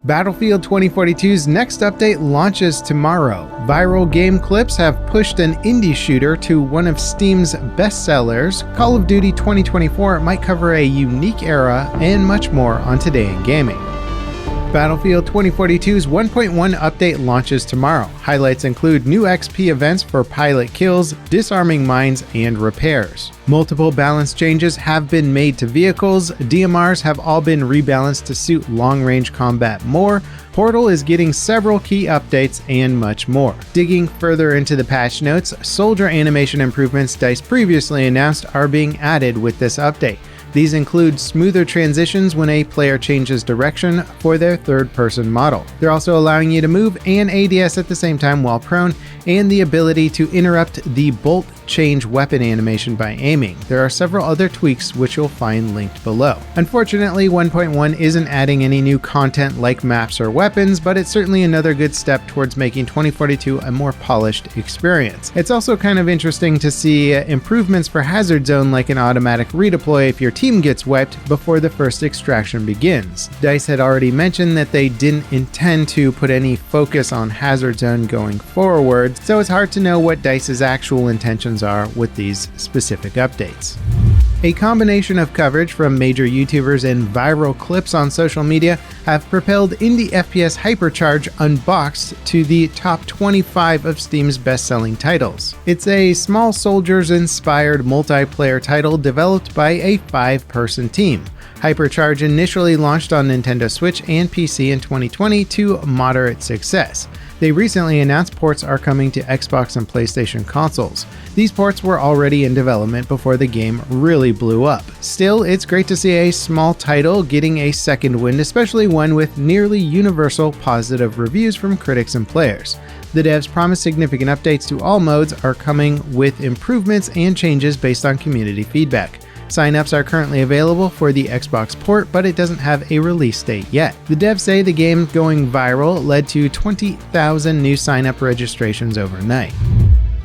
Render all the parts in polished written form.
Battlefield 2042's next update launches tomorrow. Viral game clips have pushed an indie shooter to one of Steam's bestsellers. Call of Duty 2024 might cover a unique era and much more on Today in Gaming. Battlefield 2042's 1.1 update launches tomorrow. Highlights include new XP events for pilot kills, disarming mines, and repairs. Multiple balance changes have been made to vehicles, DMRs have all been rebalanced to suit long-range combat more, Portal is getting several key updates, and much more. Digging further into the patch notes, soldier animation improvements DICE previously announced are being added with this update. These include smoother transitions when a player changes direction for their third-person model. They're also allowing you to move and ADS at the same time while prone, and the ability to interrupt the bolt change weapon animation by aiming. There are several other tweaks which you'll find linked below. Unfortunately, 1.1 isn't adding any new content like maps or weapons, but it's certainly another good step towards making 2042 a more polished experience. It's also kind of interesting to see improvements for Hazard Zone, like an automatic redeploy if your team gets wiped before the first extraction begins. DICE had already mentioned that they didn't intend to put any focus on Hazard Zone going forward, so it's hard to know what DICE's actual intentions are with these specific updates. A combination of coverage from major YouTubers and viral clips on social media have propelled indie FPS Hypercharge Unboxed to the top 25 of Steam's best-selling titles. It's a small soldiers-inspired multiplayer title developed by a 5-person team. Hypercharge initially launched on Nintendo Switch and PC in 2020 to moderate success. They recently announced ports are coming to Xbox and PlayStation consoles. These ports were already in development before the game really blew up. Still, it's great to see a small title getting a second wind, especially one with nearly universal positive reviews from critics and players. The devs promise significant updates to all modes are coming with improvements and changes based on community feedback. Sign-ups are currently available for the Xbox port, but it doesn't have a release date yet. The devs say the game going viral led to 20,000 new sign-up registrations overnight.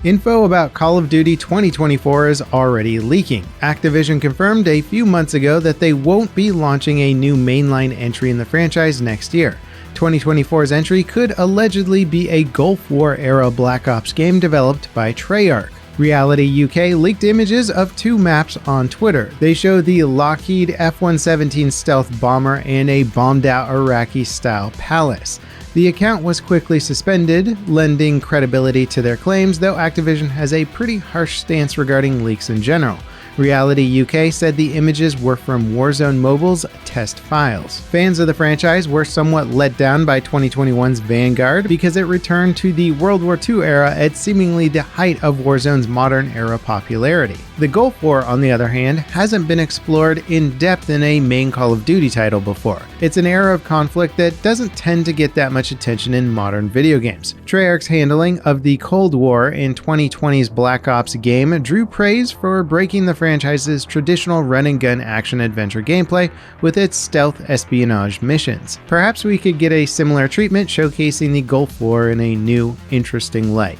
Info about Call of Duty 2024 is already leaking. Activision confirmed a few months ago that they won't be launching a new mainline entry in the franchise next year. 2024's entry could allegedly be a Gulf War-era Black Ops game developed by Treyarch. Reality UK leaked images of 2 maps on Twitter. They show the Lockheed F-117 stealth bomber and a bombed-out Iraqi-style palace. The account was quickly suspended, lending credibility to their claims, though Activision has a pretty harsh stance regarding leaks in general. Reality UK said the images were from Warzone Mobile's test files. Fans of the franchise were somewhat let down by 2021's Vanguard because it returned to the World War II era at seemingly the height of Warzone's modern era popularity. The Gulf War, on the other hand, hasn't been explored in depth in a main Call of Duty title before. It's an era of conflict that doesn't tend to get that much attention in modern video games. Treyarch's handling of the Cold War in 2020's Black Ops game drew praise for breaking the franchise's traditional run-and-gun action-adventure gameplay with its stealth espionage missions. Perhaps we could get a similar treatment showcasing the Gulf War in a new, interesting light.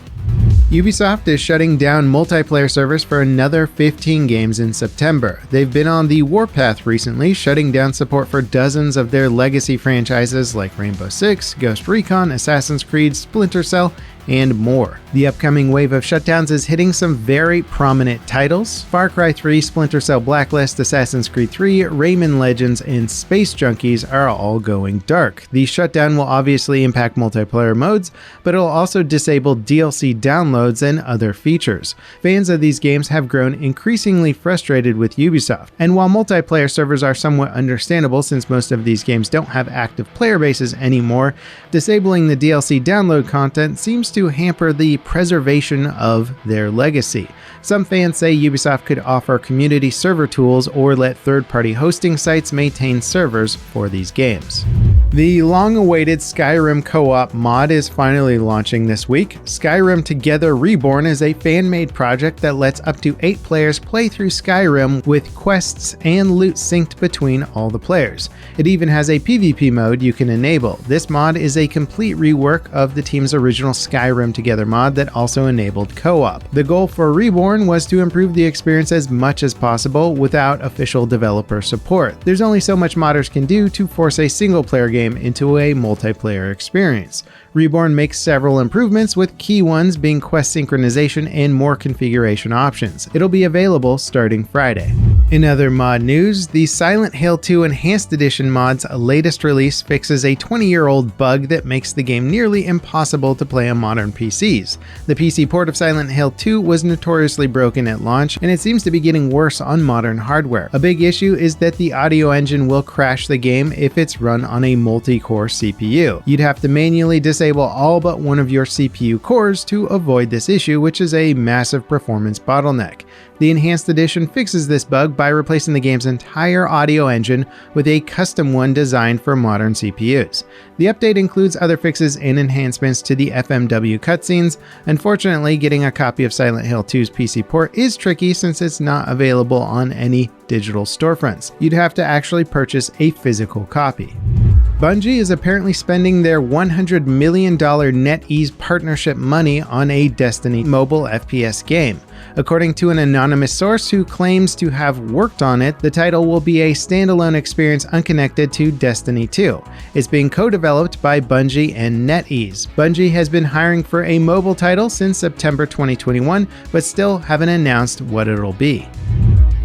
Ubisoft is shutting down multiplayer servers for another 15 games in September. They've been on the warpath recently, shutting down support for dozens of their legacy franchises like Rainbow Six, Ghost Recon, Assassin's Creed, Splinter Cell, and more. The upcoming wave of shutdowns is hitting some very prominent titles. Far Cry 3, Splinter Cell Blacklist, Assassin's Creed 3, Rayman Legends, and Space Junkies are all going dark. The shutdown will obviously impact multiplayer modes, but it'll also disable DLC downloads and other features. Fans of these games have grown increasingly frustrated with Ubisoft, and while multiplayer servers are somewhat understandable since most of these games don't have active player bases anymore, disabling the DLC download content seems to hamper the preservation of their legacy. Some fans say Ubisoft could offer community server tools or let third-party hosting sites maintain servers for these games. The long-awaited Skyrim co-op mod is finally launching this week. Skyrim Together Reborn is a fan-made project that lets up to 8 players play through Skyrim with quests and loot synced between all the players. It even has a PvP mode you can enable. This mod is a complete rework of the team's original Skyrim Together mod that also enabled co-op. The goal for Reborn was to improve the experience as much as possible without official developer support. There's only so much modders can do to force a single-player game game into a multiplayer experience. Reborn makes several improvements, with key ones being quest synchronization and more configuration options. It'll be available starting Friday. In other mod news, the Silent Hill 2 Enhanced Edition mod's latest release fixes a 20-year-old bug that makes the game nearly impossible to play on modern PCs. The PC port of Silent Hill 2 was notoriously broken at launch, and it seems to be getting worse on modern hardware. A big issue is that the audio engine will crash the game if it's run on a multi-core CPU. You'd have to manually disable all but one of your CPU cores to avoid this issue, which is a massive performance bottleneck. The Enhanced Edition fixes this bug by replacing the game's entire audio engine with a custom one designed for modern CPUs. The update includes other fixes and enhancements to the FMW cutscenes. Unfortunately, getting a copy of Silent Hill 2's PC port is tricky since it's not available on any digital storefronts. You'd have to actually purchase a physical copy. Bungie is apparently spending their $100 million NetEase partnership money on a Destiny mobile FPS game. According to an anonymous source who claims to have worked on it, the title will be a standalone experience unconnected to Destiny 2. It's being co-developed by Bungie and NetEase. Bungie has been hiring for a mobile title since September 2021, but still haven't announced what it'll be.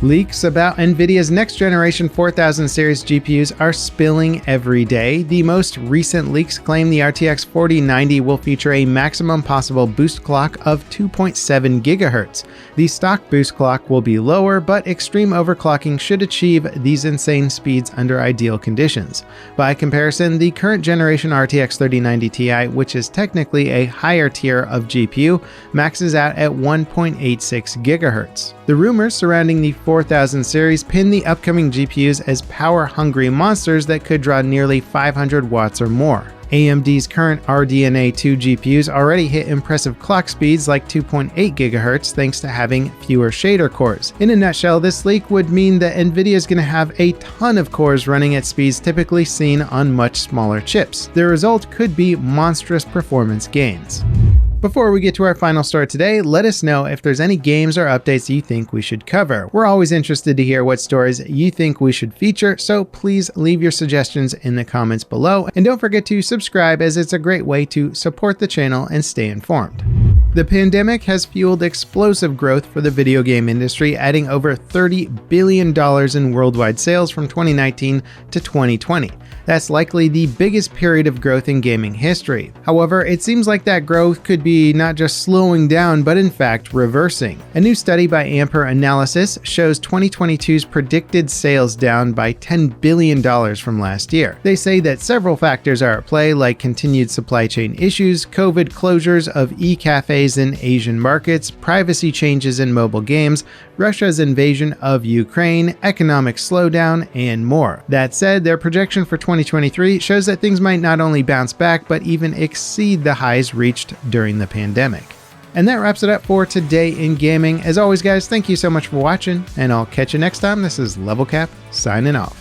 Leaks about Nvidia's next-generation 4000 series GPUs are spilling every day. The most recent leaks claim the RTX 4090 will feature a maximum possible boost clock of 2.7 GHz. The stock boost clock will be lower, but extreme overclocking should achieve these insane speeds under ideal conditions. By comparison, the current generation RTX 3090 Ti, which is technically a higher tier of GPU, maxes out at 1.86 GHz. The rumors surrounding the 4000 series pin the upcoming GPUs as power-hungry monsters that could draw nearly 500 watts or more. AMD's current RDNA 2 GPUs already hit impressive clock speeds like 2.8 GHz thanks to having fewer shader cores. In a nutshell, this leak would mean that Nvidia is going to have a ton of cores running at speeds typically seen on much smaller chips. The result could be monstrous performance gains. Before we get to our final story today, let us know if there's any games or updates you think we should cover. We're always interested to hear what stories you think we should feature, so please leave your suggestions in the comments below, and don't forget to subscribe as it's a great way to support the channel and stay informed. The pandemic has fueled explosive growth for the video game industry, adding over $30 billion in worldwide sales from 2019 to 2020. That's likely the biggest period of growth in gaming history. However, it seems like that growth could be not just slowing down, but in fact reversing. A new study by Ampere Analysis shows 2022's predicted sales down by $10 billion from last year. They say that several factors are at play, like continued supply chain issues, COVID closures of e-cafes in Asian markets, privacy changes in mobile games, Russia's invasion of Ukraine, economic slowdown, and more. That said, their projection for 2023 shows that things might not only bounce back, but even exceed the highs reached during the pandemic. And that wraps it up for today in gaming. As always, guys, thank you so much for watching, and I'll catch you next time. This is Level Cap signing off.